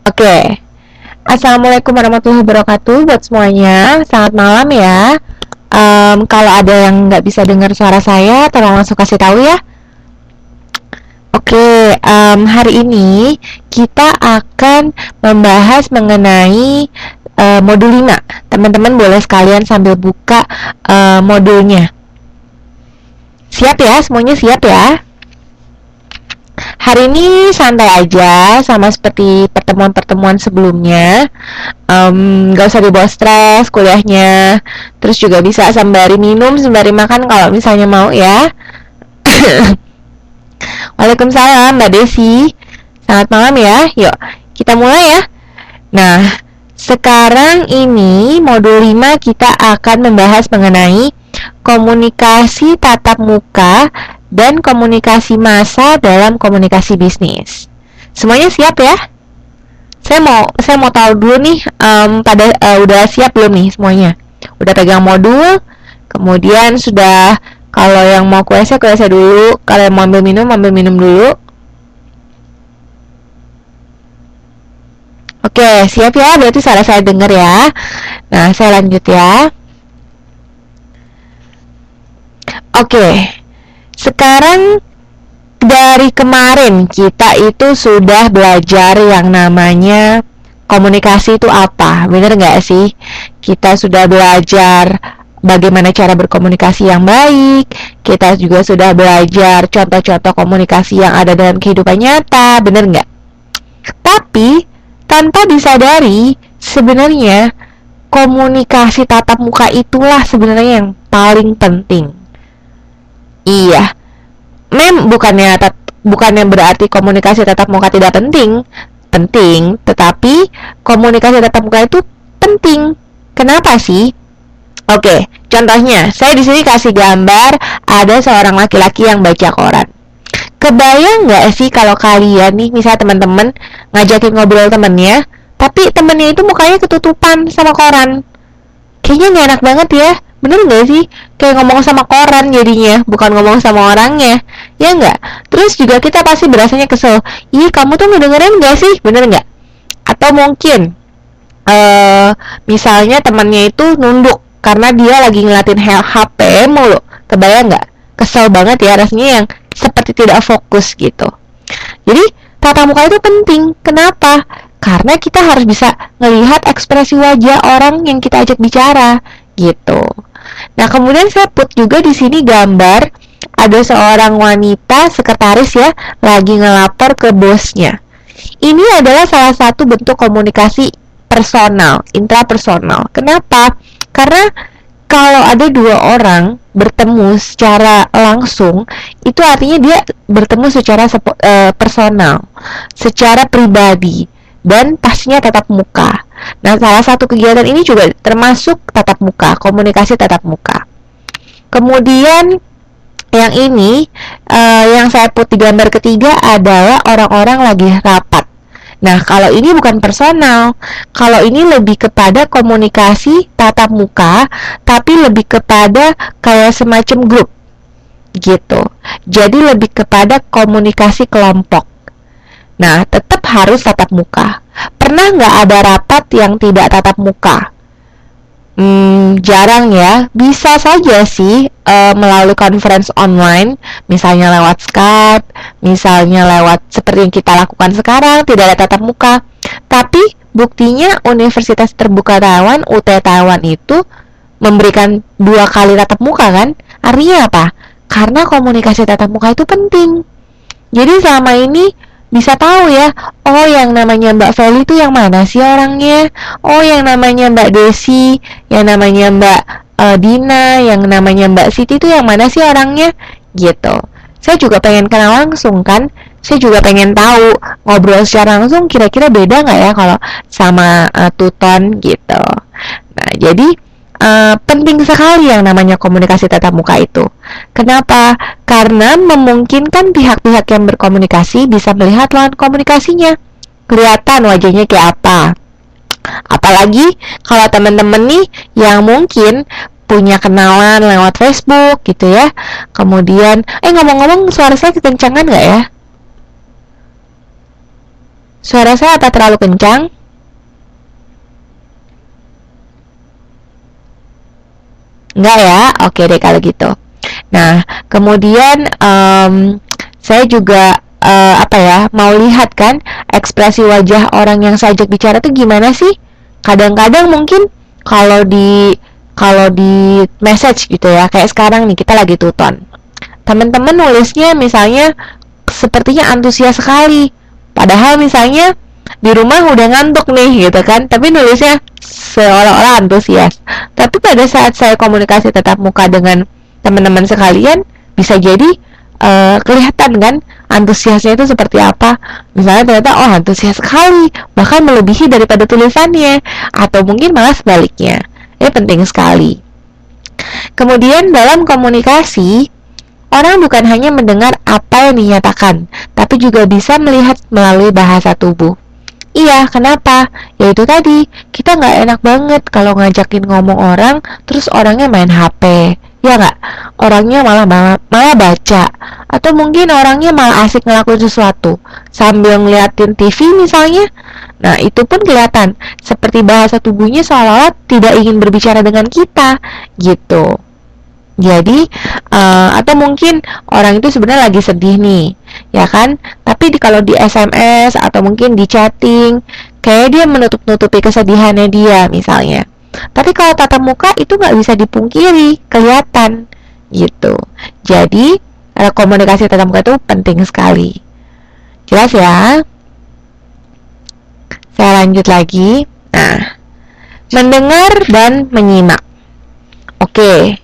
Oke, Assalamualaikum warahmatullahi wabarakatuh buat semuanya. Selamat malam ya. Kalau ada yang nggak bisa dengar suara saya, tolong langsung kasih tahu ya. Oke, hari ini kita akan membahas mengenai modul 5. Teman-teman boleh sekalian sambil buka modulnya. Siap ya? Semuanya siap ya? Hari ini santai aja, sama seperti pertemuan-pertemuan sebelumnya. Gak usah dibawa stres kuliahnya. Terus juga bisa sembari minum, sembari makan kalau misalnya mau ya. Waalaikumsalam Mbak Desi. Selamat malam ya. Yuk, kita mulai ya. Nah, sekarang ini modul 5 kita akan membahas mengenai komunikasi tatap muka dan komunikasi massa dalam komunikasi bisnis. Semuanya siap ya? Saya mau tahu dulu nih, udah siap belum nih semuanya? Udah pegang modul, kemudian sudah, kalau yang mau ke WC dulu, kalau yang mau ambil minum dulu. Oke, siap ya? Berarti suara saya dengar ya. Nah, saya lanjut ya. Oke, sekarang dari kemarin kita itu sudah belajar yang namanya komunikasi itu apa, bener nggak sih? Kita sudah belajar bagaimana cara berkomunikasi yang baik, kita juga sudah belajar contoh-contoh komunikasi yang ada dalam kehidupan nyata, bener nggak? Tapi, tanpa disadari, sebenarnya komunikasi tatap muka itulah sebenarnya yang paling penting. Iya, bukannya berarti komunikasi tatap muka tidak penting. Penting, tetapi komunikasi tatap muka itu penting. Kenapa sih? Oke, contohnya, saya di sini kasih gambar ada seorang laki-laki yang baca koran. Kebayang nggak sih kalau kalian nih, misalnya teman-teman ngajakin ngobrol temennya, tapi temennya itu mukanya ketutupan sama koran. Kayaknya nggak enak banget ya. Bener nggak sih? Kayak ngomong sama koran jadinya, bukan ngomong sama orangnya. Ya nggak? Terus juga kita pasti berasanya kesel. Ih, kamu tuh ngedengerin nggak sih? Bener nggak? Atau mungkin misalnya temannya itu nunduk karena dia lagi ngeliatin HP mulu. Kebayang nggak? Kesel banget ya rasanya, yang seperti tidak fokus gitu. Jadi tatap muka itu penting. Kenapa? Karena kita harus bisa ngelihat ekspresi wajah orang yang kita ajak bicara gitu. Nah, kemudian saya put juga di sini gambar ada seorang wanita sekretaris ya, lagi ngelapor ke bosnya. Ini adalah salah satu bentuk komunikasi personal, intrapersonal. Kenapa? Karena kalau ada dua orang bertemu secara langsung, itu artinya dia bertemu secara personal, secara pribadi, dan pastinya tatap muka. Nah, salah satu kegiatan ini juga termasuk tatap muka, komunikasi tatap muka. Kemudian yang ini, yang saya put di gambar ketiga adalah orang-orang lagi rapat. Nah, kalau ini bukan personal, kalau ini lebih kepada komunikasi tatap muka, tapi lebih kepada kayak semacam grup gitu. Jadi lebih kepada komunikasi kelompok. Nah, tetap harus tatap muka. Pernah nggak ada rapat yang tidak tatap muka? Jarang ya. Bisa saja sih melalui conference online, misalnya lewat Skype, misalnya lewat seperti yang kita lakukan sekarang, tidak ada tatap muka. Tapi buktinya Universitas Terbuka Taiwan, UT Taiwan itu memberikan 2 kali tatap muka kan? Artinya apa? Karena komunikasi tatap muka itu penting. Jadi selama ini bisa tahu ya, oh yang namanya Mbak Feli itu yang mana sih orangnya, oh yang namanya Mbak Desi, yang namanya Mbak Dina, yang namanya Mbak Siti itu yang mana sih orangnya gitu. Saya juga pengen kenal langsung kan, saya juga pengen tahu ngobrol secara langsung kira-kira beda nggak ya kalau sama tuton gitu. Nah, jadi penting sekali yang namanya komunikasi tatap muka itu. Kenapa? Karena memungkinkan pihak-pihak yang berkomunikasi bisa melihat lawan komunikasinya, kelihatan wajahnya kayak apa. Apalagi kalau teman-teman nih yang mungkin punya kenalan lewat Facebook gitu ya. Kemudian, ngomong-ngomong suara saya kekencangan nggak ya? Suara saya apa terlalu kencang? Enggak ya? Oke deh kalau gitu. Nah, kemudian saya juga mau lihat kan ekspresi wajah orang yang saya ajak bicara tuh gimana sih? Kadang-kadang mungkin kalau di message gitu ya, kayak sekarang nih kita lagi tuton. Teman-teman nulisnya misalnya sepertinya antusias sekali. Padahal misalnya di rumah udah ngantuk nih gitu kan, tapi nulisnya seolah-olah antusias. Tapi pada saat saya komunikasi tatap muka dengan teman-teman sekalian, bisa jadi kelihatan kan antusiasnya itu seperti apa. Misalnya ternyata oh antusias sekali, bahkan melebihi daripada tulisannya, atau mungkin malah sebaliknya. Ini penting sekali. Kemudian dalam komunikasi, orang bukan hanya mendengar apa yang dinyatakan, tapi juga bisa melihat melalui bahasa tubuh. Iya, kenapa? Yaitu tadi, kita nggak enak banget kalau ngajakin ngomong orang, terus orangnya main HP. Ya nggak? Orangnya malah baca. Atau mungkin orangnya malah asik ngelakuin sesuatu, sambil ngeliatin TV misalnya. Nah, itu pun kelihatan, seperti bahasa tubuhnya seolah-olah tidak ingin berbicara dengan kita, gitu. Jadi atau mungkin orang itu sebenarnya lagi sedih nih, ya kan? Tapi kalau di SMS atau mungkin di chatting, kayak dia menutup-nutupi kesedihannya dia misalnya. Tapi kalau tatap muka itu nggak bisa dipungkiri, kelihatan gitu. Jadi komunikasi tatap muka itu penting sekali. Jelas ya? Saya lanjut lagi. Nah, mendengar dan menyimak. Oke.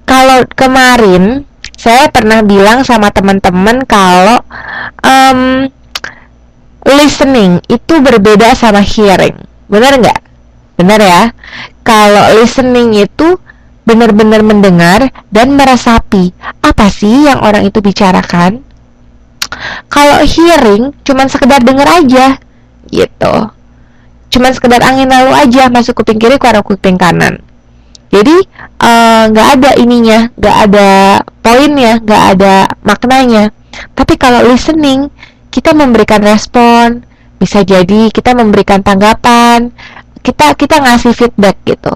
Kalau kemarin saya pernah bilang sama teman-teman kalau listening itu berbeda sama hearing. Benar nggak? Benar ya. Kalau listening itu benar-benar mendengar dan meresapi apa sih yang orang itu bicarakan. Kalau hearing cuman sekedar dengar aja gitu. Cuman sekedar angin lalu aja masuk kuping kiri keluar kuping kanan. Jadi nggak ada ininya, nggak ada poinnya, nggak ada maknanya. Tapi kalau listening, kita memberikan respon, bisa jadi kita memberikan tanggapan, kita ngasih feedback gitu.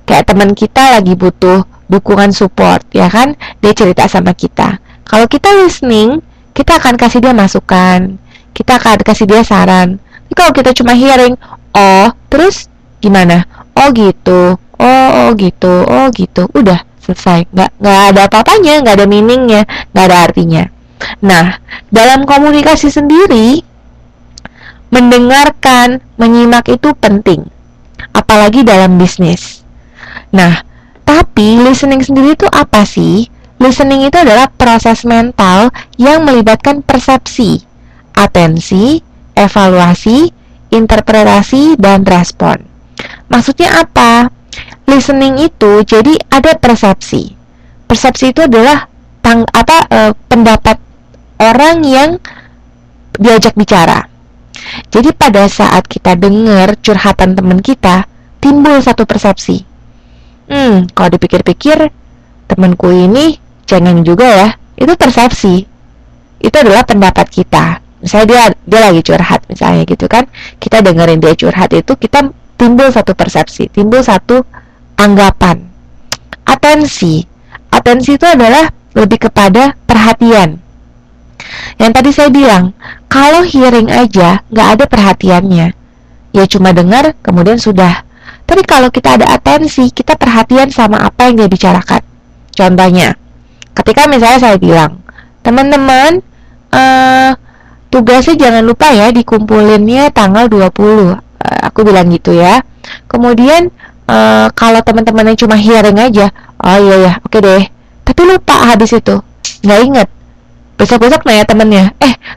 Kayak teman kita lagi butuh dukungan support, ya kan? Dia cerita sama kita. Kalau kita listening, kita akan kasih dia masukan, kita akan kasih dia saran. Tapi kalau kita cuma hearing, oh terus gimana? Oh gitu. Oh gitu, udah selesai, nggak ada apa-apanya, nggak ada meaningnya, nggak ada artinya. Nah, dalam komunikasi sendiri, mendengarkan, menyimak itu penting, apalagi dalam bisnis. Nah, tapi listening sendiri itu apa sih? Listening itu adalah proses mental yang melibatkan persepsi, atensi, evaluasi, interpretasi, dan respon. Maksudnya apa? Listening itu jadi ada persepsi. Persepsi itu adalah pendapat orang yang diajak bicara. Jadi pada saat kita dengar curhatan teman kita, timbul satu persepsi. Kalau dipikir-pikir temanku ini cengeng juga ya. Itu persepsi. Itu adalah pendapat kita. Misalnya dia lagi curhat misalnya gitu kan. Kita dengerin dia curhat itu, kita timbul satu persepsi, timbul satu anggapan. Atensi itu adalah lebih kepada perhatian. Yang tadi saya bilang, kalau hearing aja nggak ada perhatiannya, ya cuma dengar kemudian sudah. Tapi kalau kita ada atensi, kita perhatian sama apa yang dia bicarakan. Contohnya, ketika misalnya saya bilang, teman-teman tugasnya jangan lupa ya dikumpulinnya tanggal 20. Aku bilang gitu ya. Kemudian kalau teman-teman yang cuma hearing aja, oh iya oke deh, tapi lupa habis itu, nggak inget. Besok-besok nanya temennya,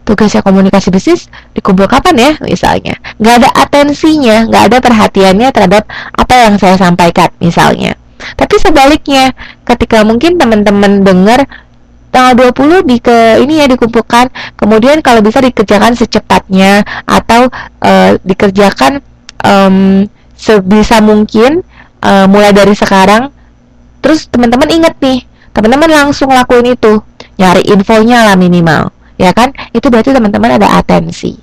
tugasnya komunikasi bisnis dikumpul kapan ya misalnya. Nggak ada atensinya, nggak ada perhatiannya terhadap apa yang saya sampaikan misalnya. Tapi sebaliknya, ketika mungkin teman-teman dengar tanggal 20 dikumpulkan, kemudian kalau bisa dikerjakan secepatnya atau dikerjakan sebisa mungkin mulai dari sekarang. Terus teman-teman ingat nih, teman-teman langsung lakuin itu, nyari infonya lah minimal, ya kan? Itu berarti teman-teman ada atensi.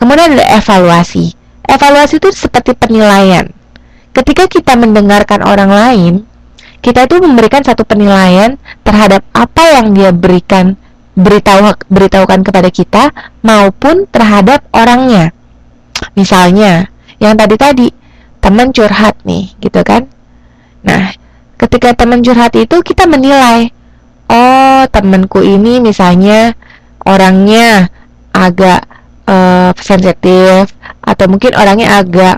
Kemudian ada evaluasi. Evaluasi itu seperti penilaian. Ketika kita mendengarkan orang lain, kita itu memberikan satu penilaian terhadap apa yang dia beritahukan kepada kita maupun terhadap orangnya. Misalnya, yang tadi teman curhat nih, gitu kan? Nah, ketika teman curhat itu kita menilai, oh temanku ini misalnya orangnya agak sensitif, atau mungkin orangnya agak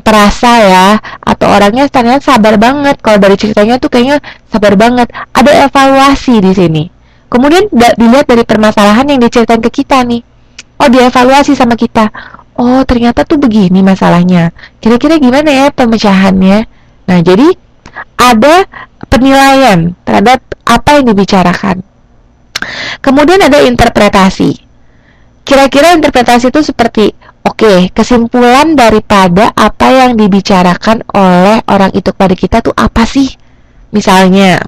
perasa ya, atau orangnya ternyata sabar banget. Kalau dari ceritanya tuh kayaknya sabar banget. Ada evaluasi di sini. Kemudian dilihat dari permasalahan yang diceritain ke kita nih. Oh, dievaluasi sama kita. Oh, ternyata tuh begini masalahnya. Kira-kira gimana ya pemecahannya? Nah, jadi ada penilaian terhadap apa yang dibicarakan. Kemudian ada interpretasi. Kira-kira interpretasi itu seperti, oke, kesimpulan daripada apa yang dibicarakan oleh orang itu kepada kita tuh apa sih? Misalnya,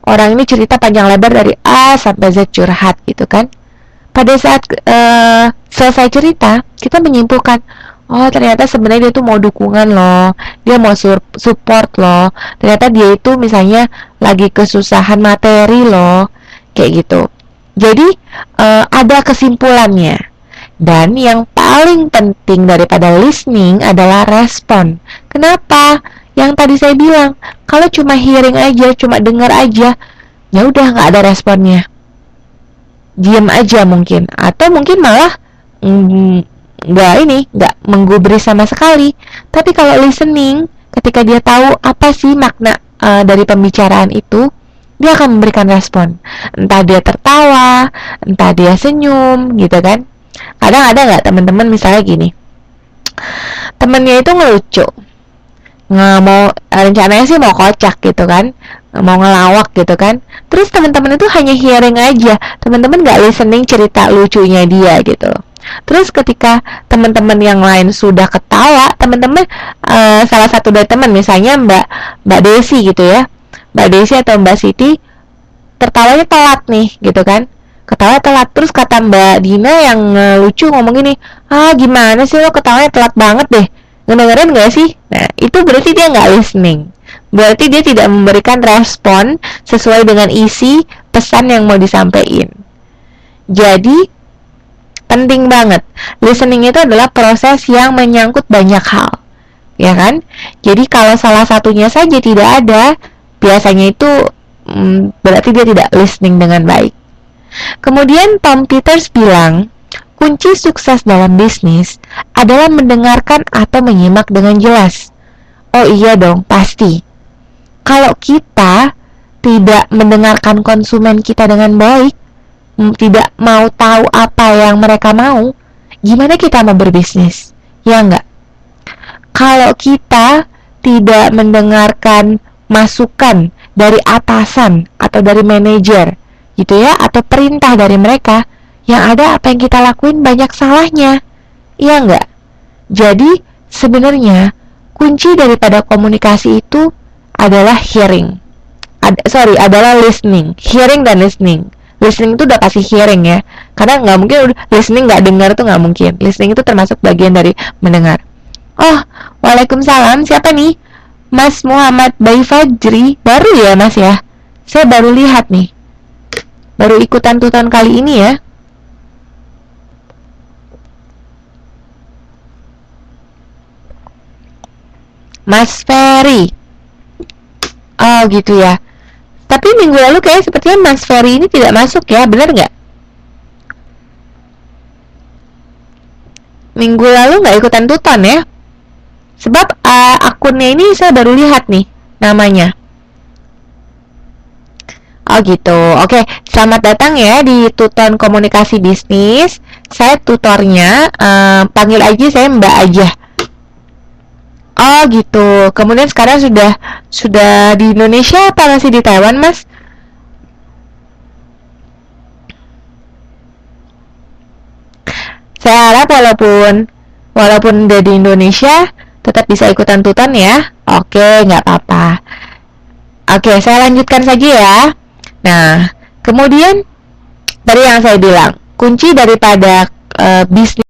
orang ini cerita panjang lebar dari A sampai Z curhat gitu kan. Pada saat selesai cerita, kita menyimpulkan, oh ternyata sebenarnya dia tuh mau dukungan loh, dia mau support loh, ternyata dia itu misalnya lagi kesusahan materi loh, kayak gitu. Jadi ada kesimpulannya. Dan yang paling penting daripada listening adalah respon. Kenapa? Yang tadi saya bilang, kalau cuma hearing aja, cuma dengar aja, ya udah nggak ada responnya, diam aja mungkin, atau mungkin malah nggak menggubris sama sekali. Tapi kalau listening, ketika dia tahu apa sih makna dari pembicaraan itu, dia akan memberikan respon. Entah dia tertawa, entah dia senyum, gitu kan. Kadang ada nggak teman-teman misalnya gini, temennya itu ngelucu, nggak mau, rencananya sih mau kocak gitu kan, mau ngelawak gitu kan. Terus teman-teman itu hanya hearing aja, teman-teman nggak listening cerita lucunya dia gitu. Terus ketika teman-teman yang lain sudah ketawa, teman-teman salah satu dari teman, misalnya Mbak Desi gitu ya, Mbak Desi atau Mbak Siti tertawanya telat nih gitu kan, ketawa telat. Terus kata Mbak Dina yang lucu ngomong gini, gimana sih lo ketawanya telat banget deh, ngedengerin gak sih? Nah itu berarti dia nggak listening, berarti dia tidak memberikan respon sesuai dengan isi pesan yang mau disampaikan. Jadi penting banget, listening itu adalah proses yang menyangkut banyak hal, ya kan? Jadi kalau salah satunya saja tidak ada, biasanya itu berarti dia tidak listening dengan baik. Kemudian Tom Peters bilang, kunci sukses dalam bisnis adalah mendengarkan atau menyimak dengan jelas. Oh iya dong, pasti. Kalau kita tidak mendengarkan konsumen kita dengan baik, tidak mau tahu apa yang mereka mau, gimana kita mau berbisnis? Ya enggak? Kalau kita tidak mendengarkan masukan dari atasan atau dari manajer gitu ya, atau perintah dari mereka, yang ada apa yang kita lakuin banyak salahnya. Iya enggak? Jadi sebenarnya kunci daripada komunikasi itu adalah adalah listening. Hearing dan listening. Listening itu udah pasti hearing ya, karena nggak mungkin udah listening nggak dengar, tuh nggak mungkin. Listening itu termasuk bagian dari mendengar. Oh, waalaikumsalam, siapa nih? Mas Muhammad Bayi Fajri, baru ya mas ya? Saya baru lihat nih, baru ikutan tuton kali ini ya. Mas Ferry. Oh gitu ya. Tapi minggu lalu kayak sepertinya Mas Ferry ini tidak masuk ya, benar nggak? Minggu lalu nggak ikutan tuton ya? Sebab akunnya ini saya baru lihat nih namanya. Oh gitu. Oke, selamat datang ya di tuton komunikasi bisnis. Saya tutornya, panggil aja saya Mbak aja. Oh gitu. Kemudian sekarang sudah di Indonesia apa masih di Taiwan, Mas? Saya harap walaupun udah di Indonesia tetap bisa ikutan tuton ya. Oke, nggak apa-apa. Oke, saya lanjutkan saja ya. Nah, kemudian tadi yang saya bilang, kunci daripada bisnis